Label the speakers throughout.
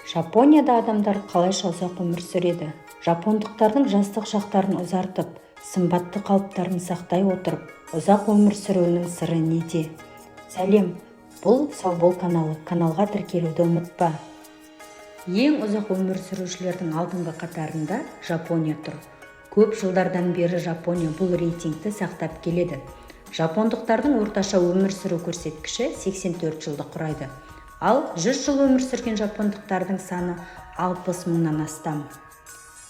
Speaker 1: Жапонияда адамдар қалайша ұзақ өмір сүреді? Жапондықтардың жастық шақтарын ұзартып, сымбатты қалыптарын сақтай отырып, ұзақ өмір сүруінің сыры неде? Сәлем, бұл Саубол каналы. Каналға тіркелуді ұмытпа. Ең ұзақ өмір сүрушілердің алдыңғы қатарында Жапония тұр. Көп жылдардан бері Жапония бұл рейтингті сақтап келеді. Жапондықтардың орташа өмір сүру көрсеткіші 84 жылды құрайды. Ал 100 жыл өмір сүрген жапондықтардың саны 60 мыңнан астам.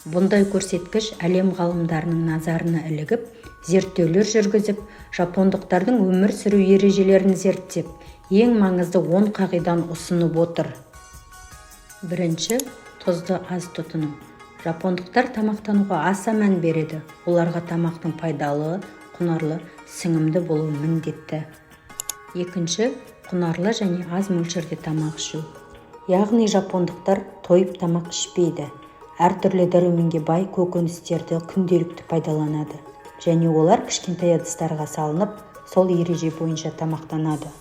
Speaker 1: Бұндай көрсеткіш әлем ғалымдарының назарына ілігіп, зерттеулер жүргізіп, жапондықтардың өмір сүру ережелерін зерттеп, ең маңызды 10 қағидан ұсынып отыр. Бірінші, тұзды аз тұтыну. Жапондықтар тамақтануға аса мән береді. Оларға тамақтың пайдалы, құнарлы, сіңімді болуы міндетті. Екінші, құнарлы және аз мөлшерде тамақ ішу. Яғни жапондықтар тойып тамақ ішпейді. Әртүрлі дәруменге бай көкөністерді күнделікті пайдаланады. Және олар кішкентай ыдыстарға салынып, сол ереже бойынша тамақтанады.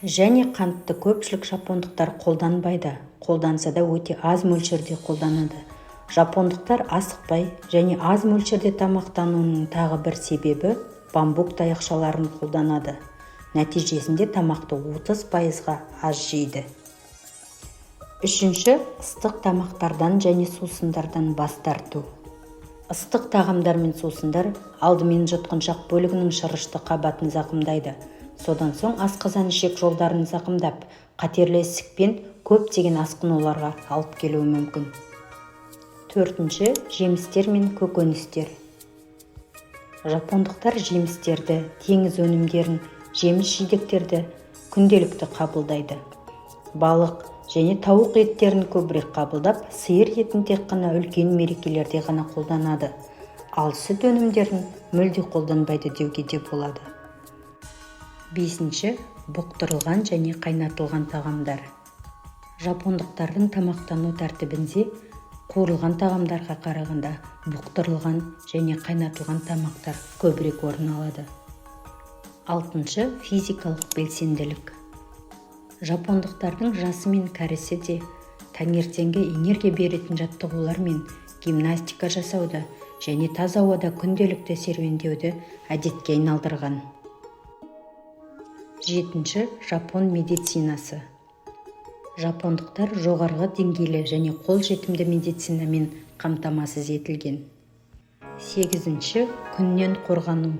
Speaker 1: Және қантты көпшілік жапондықтар қолданбайды. Қолданса да өте аз мөлшерде қолданады. Жапондықтар асықпай және аз мөлшерде тамақтануының тағы бір себебі бамбук таяқшаларын қолданады. Нәтижесінде тамақты 30%-ға аз жейді. Үшінші, ыстық тамақтардан және сусындардан бас тарту. Ыстық тағамдар мен сусындар алдымен жұтқыншақ бөлігінің шырышты қабатын зақымдайды. Содан соң асқазан ішек жолдарын зақымдап, қатерлі ісік пен көптеген асқынуларға алып келуі мүмкін. Төртінші, жемістер мен көкөністер. Жапондықтар жемістерді, теңіз өнімдерін, жеміс-жидектерді күнделікті қабылдайды. Балық және тауық еттерін көбірек қабылдап, сиыр етін тек қана үлкен мерекелерде ғана қолданады. Ал сүт өнімдерін мүлде қолданбайды деуге де болады. Бесінші, бұқтырылған және қайнатылған тағамдар. Жапондықтардың тамақтану тәртібінде қуырылған тағамдарға қарағанда бұқтырылған және қайнатылған тамақтар көбірек орын алады. Алтыншы, физикалық белсенділік. Жапондықтардың жасы мен кәрісі де таңертеңгі энергия беретін жаттығулар мен гимнастика жасауды және таза ауада күнделікті серуендеуді әдетке айналдырған. Жетінші, жапон медицинасы. Жапондықтар жоғарғы деңгейлі және қолжетімді медицинамен қамтамасыз етілген. Сегізінші, күннен қорғану.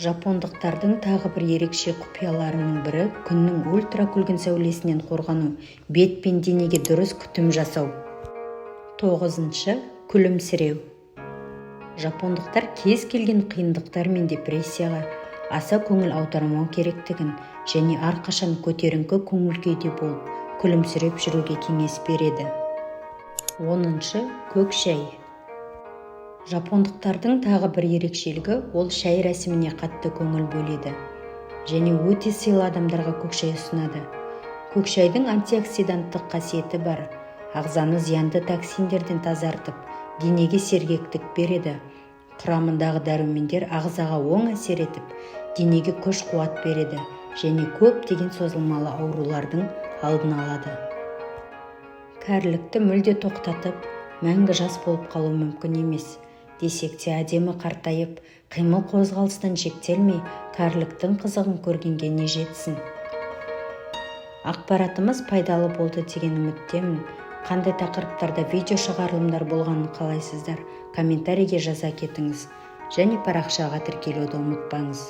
Speaker 1: Жапондықтардың тағы бір ерекше құпияларының бірі күннің ультракүлгін сәулесінен қорғану, бет пен денеге дұрыс күтім жасау. Тоғызыншы, күлімсіреу. Жапондықтар кез келген қиындықтар мен депрессияға аса көңіл аудармау керектігін және әрқашан көтеріңкі көңіл күйде болып, күлімсіреп жүруге кеңес береді. Оныншы, көк шәй. Жапондықтардың тағы бір ерекшелігі ол шәй рәсіміне қатты көңіл бөледі және өте сыйлы адамдарға көк шәй ұсынады. Көк шәйдің антиоксиданттық қасиеті бар, ағзаны зиянды токсиндерден тазартып, денеге сергектік береді. Құрамындағы дәрумендер ағзаға оң әсер етіп, денеге күш-қуат береді және көптеген созылмалы аурулардың алдын алады. Кәрілікті мүлде тоқтатып, мәңгі жас болып қалу мүмкін емес. Десек те әдемі қартайып, қимыл қозғалыстан шектелмей, кәріліктің қызығын көргенге не жетсін. Ақпаратымыз пайдалы болды деген үміттемін. Қандай тақырыптарда видео шығарылымдар болғанын қалайсыздар? Комментарийге жаза кетіңіз және парақшаға тіркелуді ұмытпаңыз.